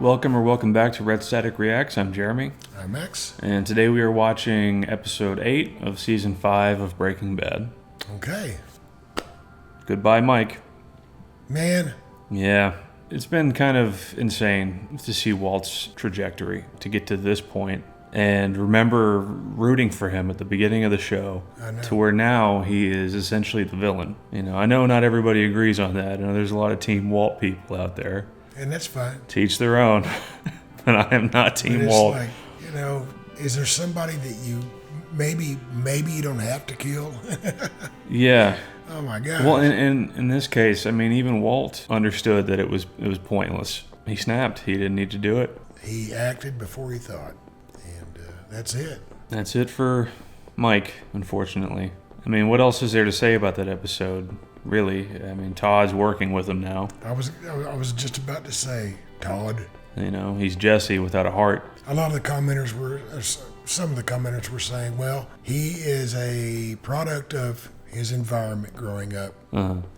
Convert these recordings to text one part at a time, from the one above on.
Welcome back to Red Static Reacts. I'm Jeremy. I'm X. And today we are watching episode 8 of season 5 of Breaking Bad. Okay. Goodbye, Mike. Man. Yeah, it's been kind of insane to see Walt's trajectory to get to this point. And remember rooting for him at the beginning of the show to where now he is essentially the villain. You know, I know not everybody agrees on that. I know there's a lot of Team Walt people out there. And that's fine. Teach their own. But I am not Team Walt. Like, is there somebody that you maybe you don't have to kill? Yeah. Oh my God. Well, in this case, I mean, even Walt understood that it was pointless. He snapped. He didn't need to do it. He acted before he thought, and that's it. That's it for Mike, unfortunately. I mean, what else is there to say about that episode? Really, I mean, Todd's working with him now. I was just about to say, Todd. You know, he's Jesse without a heart. A lot of the commenters some of the commenters were saying, well, he is a product of his environment growing up.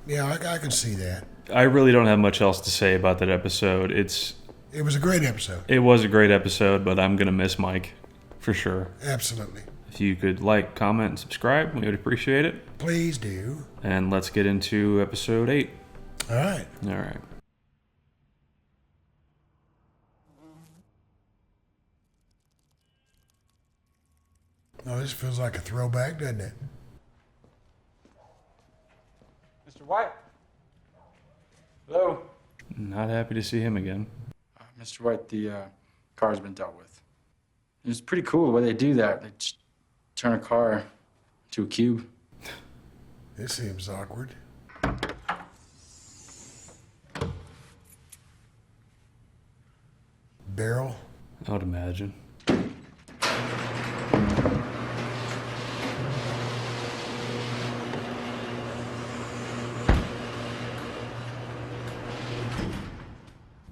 Yeah, I can see that. I really don't have much else to say about that episode. It was a great episode. It was a great episode, but I'm gonna miss Mike, for sure. Absolutely. If you could like, comment, and subscribe, we would appreciate it. Please do. And let's get into episode 8. All right. All right. Oh, this feels like a throwback, doesn't it? Mr. White? Hello? Not happy to see him again. Mr. White, the car's been dealt with. It's pretty cool the way they do that. They just turn a car into a cube. This seems awkward. Barrel? I would imagine.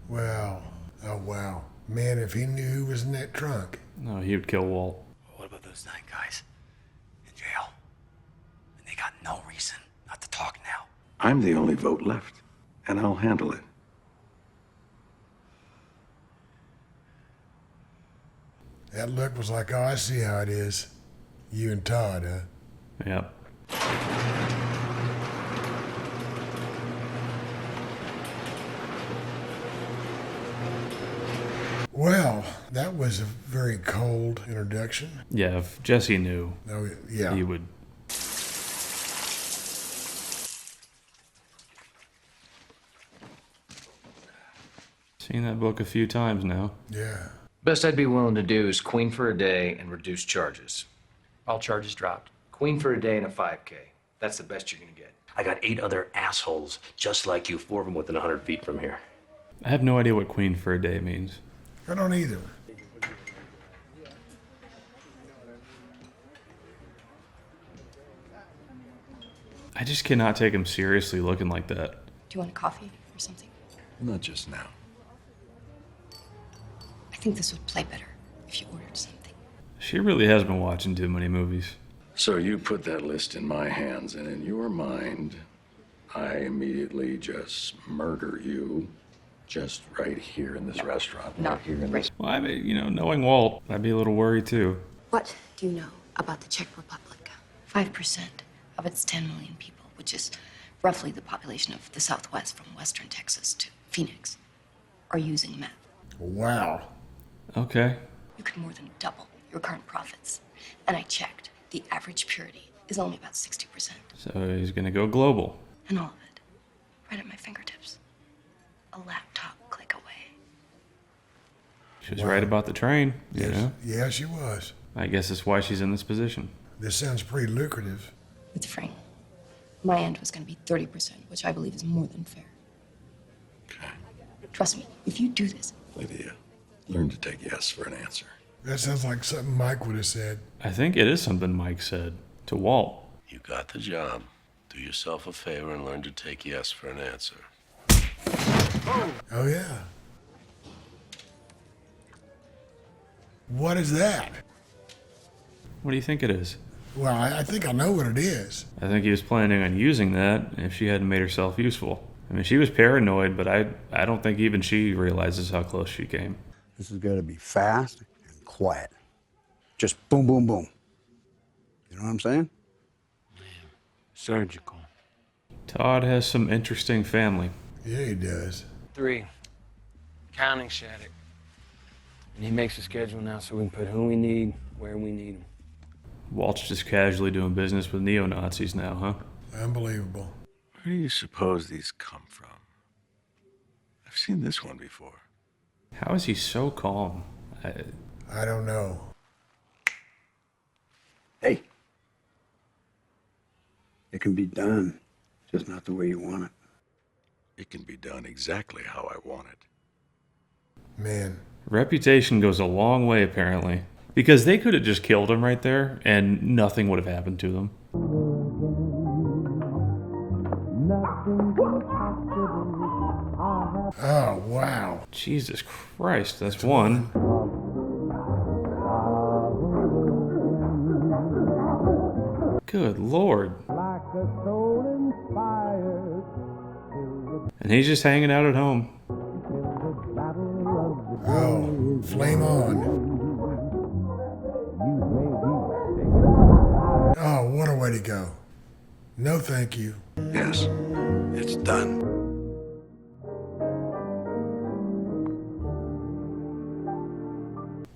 Well, oh wow. Man, if he knew who was in that trunk. No, he would kill Walt. What about those 9 guys in jail? And they got no reason not to talk now. I'm the only vote left, and I'll handle it. That look was like, oh, I see how it is. You and Todd, huh? Yep. Well, that was a very cold introduction. Yeah, if Jesse knew, Oh, yeah. he would. Seen that book a few times now. Yeah. Best I'd be willing to do is queen for a day and reduce charges. All charges dropped. Queen for a day and a 5K. That's the best you're gonna get. I got 8 other assholes just like you, 4 of them within 100 feet from here. I have no idea what queen for a day means. I don't either. I just cannot take him seriously looking like that. Do you want a coffee or something? Not just now. I think this would play better if you ordered something. She really has been watching too many movies. So you put that list in my hands, and in your mind, I immediately just murder you, just right here in this restaurant. No, right here in this. Well, I mean, you know, knowing Walt, I'd be a little worried too. What do you know about the Czech Republic? 5% of its 10 million people, which is roughly the population of the Southwest from western Texas to Phoenix, are using meth. Wow. Okay. You could more than double your current profits. And I checked. The average purity is only about 60%. So he's gonna go global. And all of it, right at my fingertips. A laptop click away. She was right about the train, you Yes. know? Yeah, she was. I guess that's why she's in this position. This sounds pretty lucrative. With Frank, my end was going to be 30%, which I believe is more than fair. Okay. Trust me, if you do this, Lydia, learn to take yes for an answer. That sounds like something Mike would have said. I think it is something Mike said to Walt. You got the job. Do yourself a favor and learn to take yes for an answer. Oh, yeah. What is that? What do you think it is? Well, I think I know what it is. I think he was planning on using that if she hadn't made herself useful. I mean, she was paranoid, but I don't think even she realizes how close she came. This has got to be fast and quiet. Just boom, boom, boom. You know what I'm saying? Surgical. Todd has some interesting family. Yeah, he does. 3. Counting Shattuck. And he makes a schedule now so we can put who we need, where we need them. Walt's just casually doing business with neo-Nazis now, huh? Unbelievable. Where do you suppose these come from? I've seen this one before. How is he so calm? I don't know. Hey. It can be done, just not the way you want it. It can be done exactly how I want it. Man. Reputation goes a long way, apparently. Because they could have just killed him right there, and nothing would have happened to them. Oh, wow. Jesus Christ, that's one. Good Lord. And he's just hanging out at home. Oh, flame on. Oh, what a way to go. No, thank you. Yes, it's done.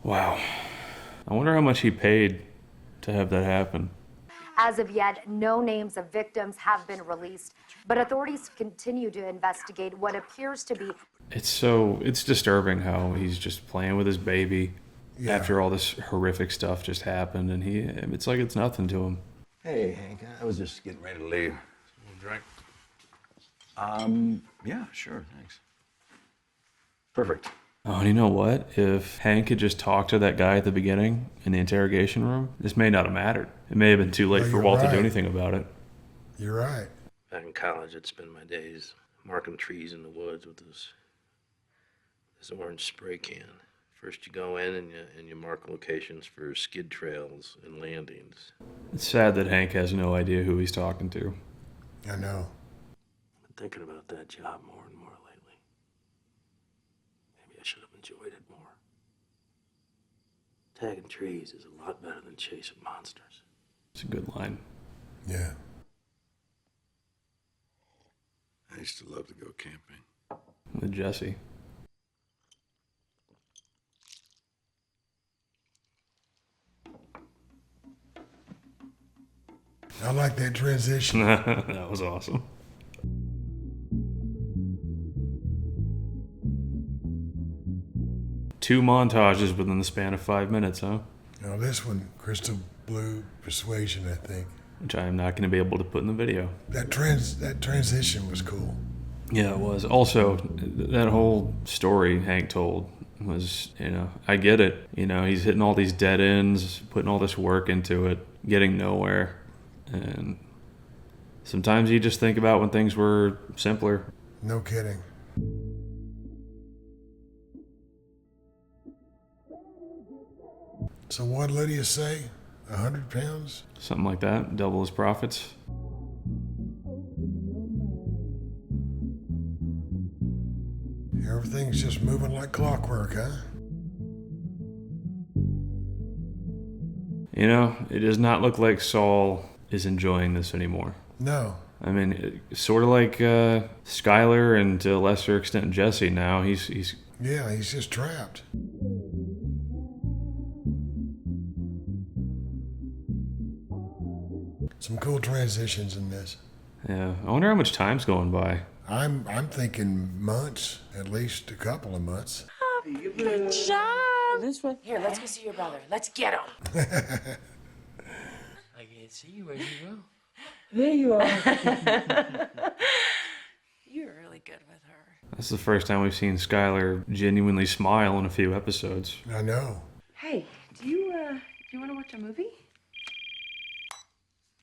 Wow. I wonder how much he paid to have that happen. As of yet, no names of victims have been released, but authorities continue to investigate what appears to be... It's disturbing how he's just playing with his baby after all this horrific stuff just happened, and it's like it's nothing to him. Hey, Hank, I was just getting ready to leave. Drink. Yeah, sure, thanks. Perfect. Oh, and you know what? If Hank had just talked to that guy at the beginning in the interrogation room, this may not have mattered. It may have been too late for Walt to do anything about it. You're right. Back in college, I'd spend my days marking trees in the woods with this orange spray can. First you go in and you mark locations for skid trails and landings. It's sad that Hank has no idea who he's talking to. I know. I've been thinking about that job more and more lately. Maybe I should have enjoyed it more. Tagging trees is a lot better than chasing monsters. It's a good line. Yeah. I used to love to go camping. With Jesse. I like that transition. That was awesome. Two montages within the span of 5 minutes, huh? Now this one, Crystal Blue Persuasion, I think. Which I am not going to be able to put in the video. That transition was cool. Yeah, it was. Also, that whole story Hank told was, I get it. He's hitting all these dead ends, putting all this work into it, getting nowhere. And sometimes you just think about when things were simpler. No kidding. So what did Lydia say? 100 pounds? Something like that. Double his profits. Everything's just moving like clockwork, huh? It does not look like Saul is enjoying this anymore. No. I mean, sort of like Skyler and to a lesser extent Jesse now. He's Yeah, he's just trapped. Some cool transitions in this. Yeah, I wonder how much time's going by. I'm thinking months, at least a couple of months. Good job. This one. Here, let's go see your brother. Let's get him. I can't see you as you go. There you are. You're really good with her. That's the first time we've seen Skyler genuinely smile in a few episodes. I know. Hey, do you want to watch a movie?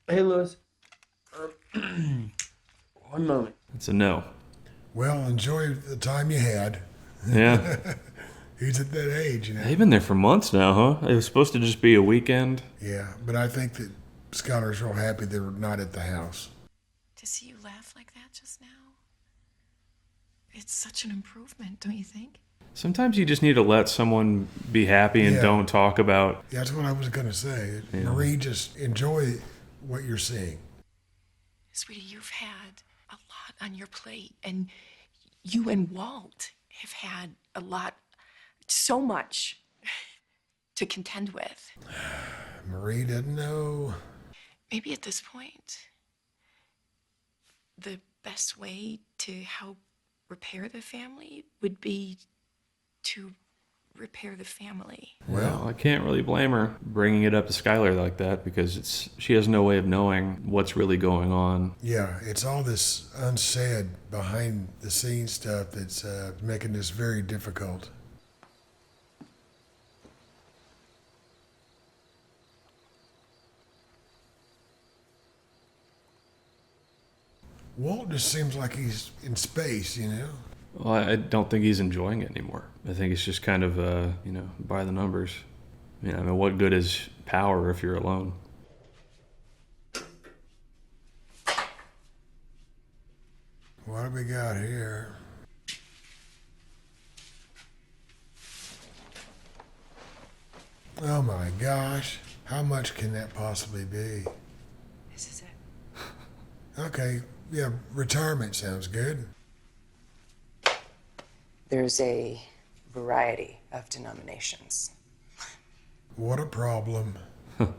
Hey, Louis. 1 moment. It's a no. Well, enjoy the time you had. Yeah. He's at that age, They've been there for months now, huh? It was supposed to just be a weekend. Yeah, but I think that Skylar's real happy they're not at the house. To see you laugh like that just now, It's such an improvement, don't you think? Sometimes you just need to let someone be happy and don't talk about. Yeah, that's what I was going to say. Yeah. Marie, just enjoy what you're seeing. Sweetie, you've had a lot on your plate, and you and Walt have had a lot, so much to contend with. Marie doesn't know. Maybe at this point, the best way to help repair the family would be to repair the family. Well, I can't really blame her bringing it up to Skylar like that because she has no way of knowing what's really going on. Yeah, it's all this unsaid behind the scenes stuff that's making this very difficult. Walt just seems like he's in space, you know? Well, I don't think he's enjoying it anymore. I think it's just kind of, by the numbers. I mean, what good is power if you're alone? What do we got here? Oh my gosh. How much can that possibly be? This is it. Okay, yeah, retirement sounds good. There's a variety of denominations. What a problem. How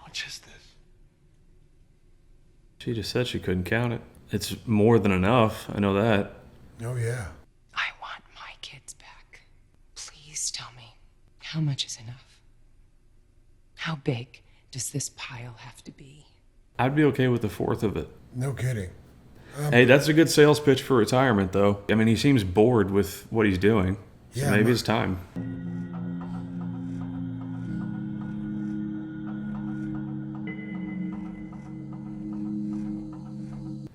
much is this? She just said she couldn't count it. It's more than enough. I know that. Oh, yeah. I want my kids back. Please tell me, how much is enough? How big does this pile have to be? I'd be okay with a fourth of it. No kidding. Hey, that's a good sales pitch for retirement, though. I mean, he seems bored with what he's doing. So maybe it's time.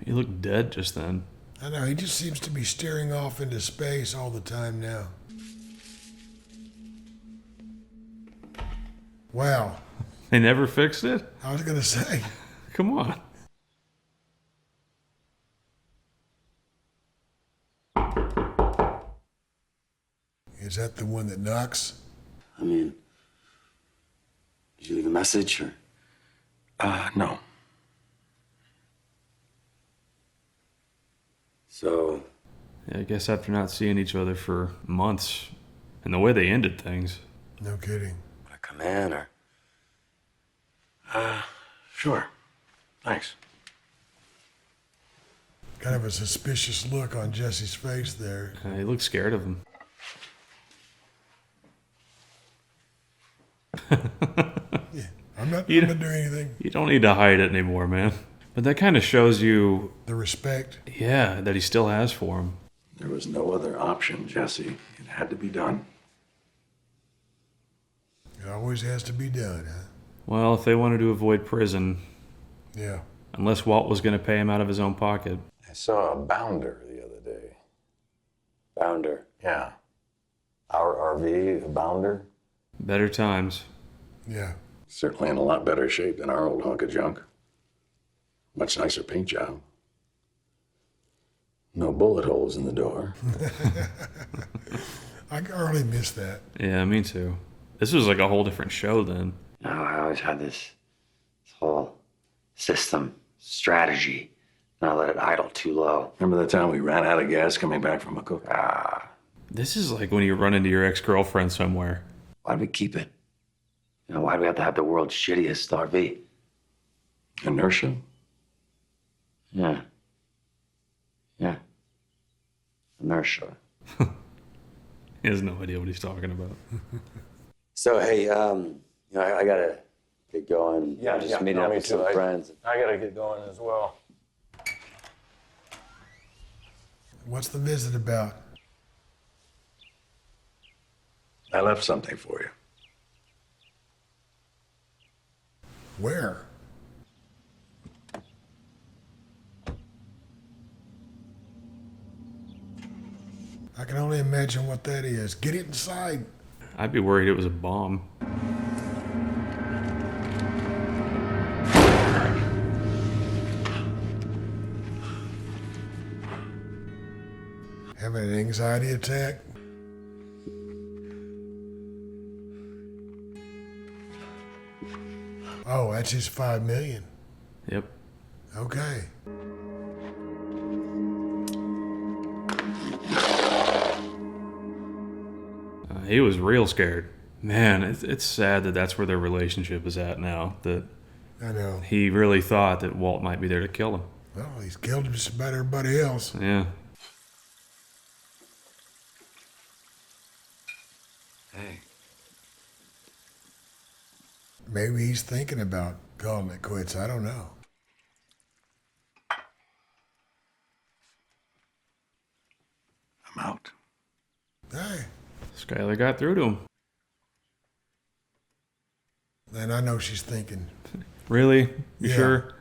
He looked dead just then. I know, he just seems to be steering off into space all the time now. Wow. They never fixed it? I was going to say. Come on. Is that the one that knocks? I mean, did you leave a message or? No. So. Yeah, I guess after not seeing each other for months, and the way they ended things. No kidding. Want to come in or? Sure. Thanks. Kind of a suspicious look on Jesse's face there. He looked scared of him. Yeah, I'm not doing anything. You don't need to hide it anymore, man. But that kind of shows you... The respect? Yeah, that he still has for him. There was no other option, Jesse. It had to be done. It always has to be done, huh? Well, if they wanted to avoid prison... Yeah. Unless Walt was going to pay him out of his own pocket. I saw a bounder the other day. Bounder? Yeah. Our RV, a bounder. Better times. Yeah. Certainly in a lot better shape than our old hunk of junk. Much nicer paint job. No bullet holes in the door. I already missed that. Yeah, me too. This was like a whole different show then. No, I always had this whole system, strategy, not let it idle too low. Remember the time we ran out of gas coming back from a cook? This is like when you run into your ex-girlfriend somewhere. Why'd we keep it? Why'd we have to have the world's shittiest RV? Inertia? Yeah. Inertia. He has no idea what he's talking about. So, hey, I gotta get going. I'm just meeting up with some friends. I gotta get going as well. What's the visit about? I left something for you. Where? I can only imagine what that is. Get it inside. I'd be worried it was a bomb. Having an anxiety attack? Oh, that's his $5 million. Yep. Okay. He was real scared. Man, it's sad that that's where their relationship is at now. That I know. he really thought that Walt might be there to kill him. Well, he's killed him just about everybody else. Yeah. Hey. Maybe he's thinking about calling it quits. I don't know. I'm out. Hey. Skyler got through to him. And I know she's thinking. Really? You Yeah. sure?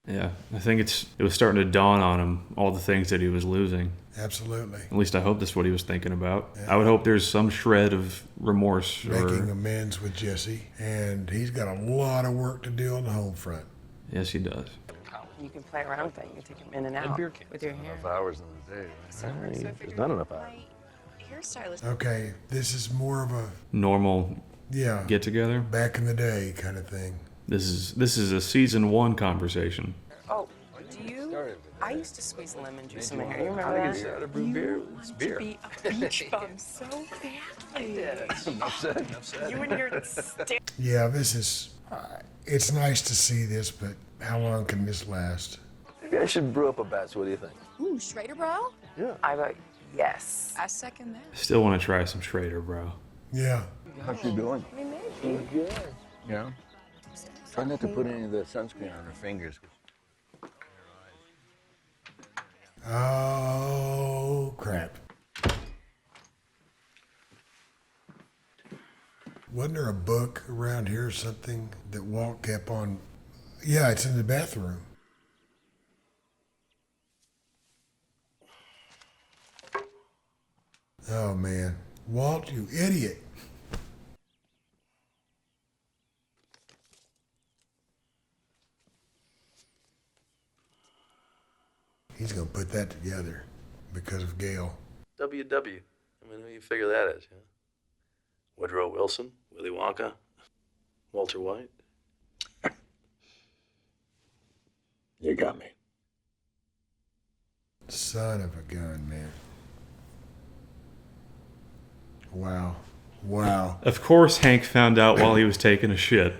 Yeah, I think it was starting to dawn on him, all the things that he was losing. Absolutely. At least I hope that's what he was thinking about. Yeah. I would hope there's some shred of remorse. Making amends with Jesse. And he's got a lot of work to do on the home front. Yes, he does. You can play around with that. You can take them in and out with your hair. Enough hours in the day. Right? There's not enough hours. Hairstylist. Okay, this is more of a Normal get together. back in the day kind of thing. This is a season 1 conversation. Oh, do you? I used to squeeze lemon juice in my hair. You remember that? Beer. It's beer. Be a beach bum so badly. Enough said. You and your Yeah, this is. It's nice to see this, but how long can this last? Maybe I should brew up a batch. What do you think? Ooh, Schrader bro? Yeah. I vote yes. I second that. Still want to try some Schrader, bro. Yeah. How's she doing? I mean, maybe. She's good. Yeah. Try not to put any of the sunscreen on her fingers. Oh, crap. Wasn't there a book around here or something that Walt kept on? Yeah, it's in the bathroom. Oh, man. Walt, you idiot. He's going to put that together because of Gail. WW. I mean, who you figure that is, yeah? Woodrow Wilson, Willy Wonka, Walter White. You got me. Son of a gun, man. Wow. Wow. Of course, Hank found out while he was taking a shit.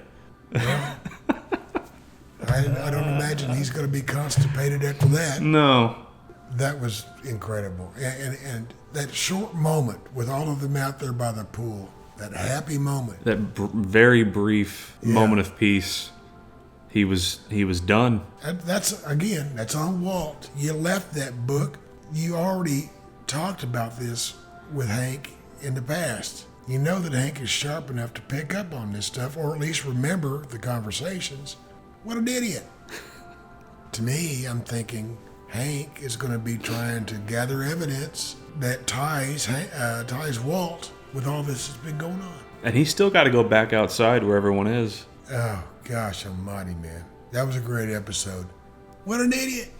I don't imagine he's going to be constipated after that. No. That was incredible. And that short moment with all of them out there by the pool, that happy moment. That very brief moment of peace. He was done. That's on Walt. You left that book. You already talked about this with Hank in the past. You know that Hank is sharp enough to pick up on this stuff, or at least remember the conversations. What an idiot. To me, I'm thinking Hank is going to be trying to gather evidence that ties Walt with all this that's been going on. And he's still got to go back outside where everyone is. Oh, gosh almighty, man. That was a great episode. What an idiot.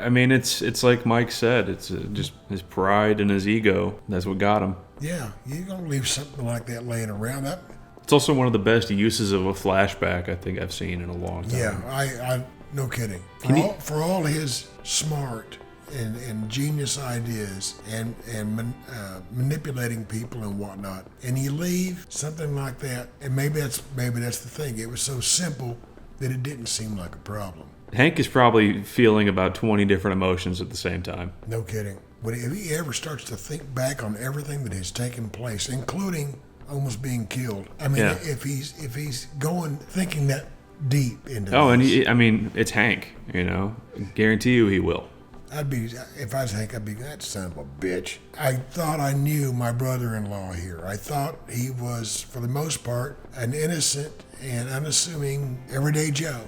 I mean, it's like Mike said. It's just his pride and his ego. That's what got him. Yeah, you don't leave something like that laying around. It's also one of the best uses of a flashback I think I've seen in a long time. Yeah, I no kidding. For all his smart and genius ideas and manipulating people and whatnot, and you leave something like that, and maybe that's the thing. It was so simple that it didn't seem like a problem. Hank is probably feeling about 20 different emotions at the same time. No kidding. If he ever starts to think back on everything that has taken place, including almost being killed, I mean, if he's going thinking that deep into this. And it's Hank. Guarantee you he will. If I was Hank, I'd be that son of a bitch. I thought I knew my brother-in-law here. I thought he was, for the most part, an innocent and unassuming everyday Joe.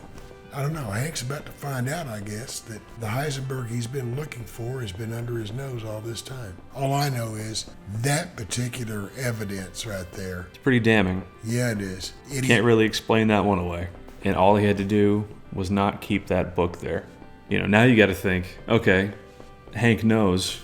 I don't know. Hank's about to find out, I guess, that the Heisenberg he's been looking for has been under his nose all this time. All I know is that particular evidence right there. It's pretty damning. Yeah, it is. Can't really explain that one away. And all he had to do was not keep that book there. You know, now you got to think, okay, Hank knows.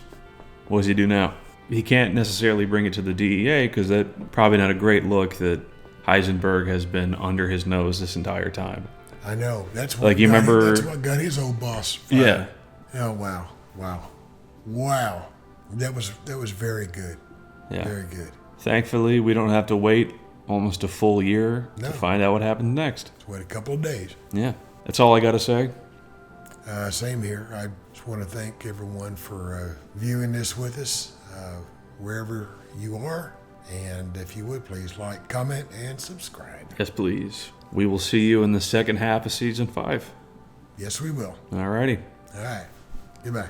What does he do now? He can't necessarily bring it to the DEA because that's probably not a great look that Heisenberg has been under his nose this entire time. I know. That's what like you remember. That's what got his old boss fired. Yeah. Oh wow. That was very good. Yeah. Very good. Thankfully, we don't have to wait almost a full year to find out what happens next. Just wait a couple of days. Yeah. That's all I got to say. Same here. I just want to thank everyone for viewing this with us, wherever you are. And if you would, please like, comment, and subscribe. Yes, please. We will see you in the second half of season 5. Yes, we will. Alrighty. All right. Goodbye.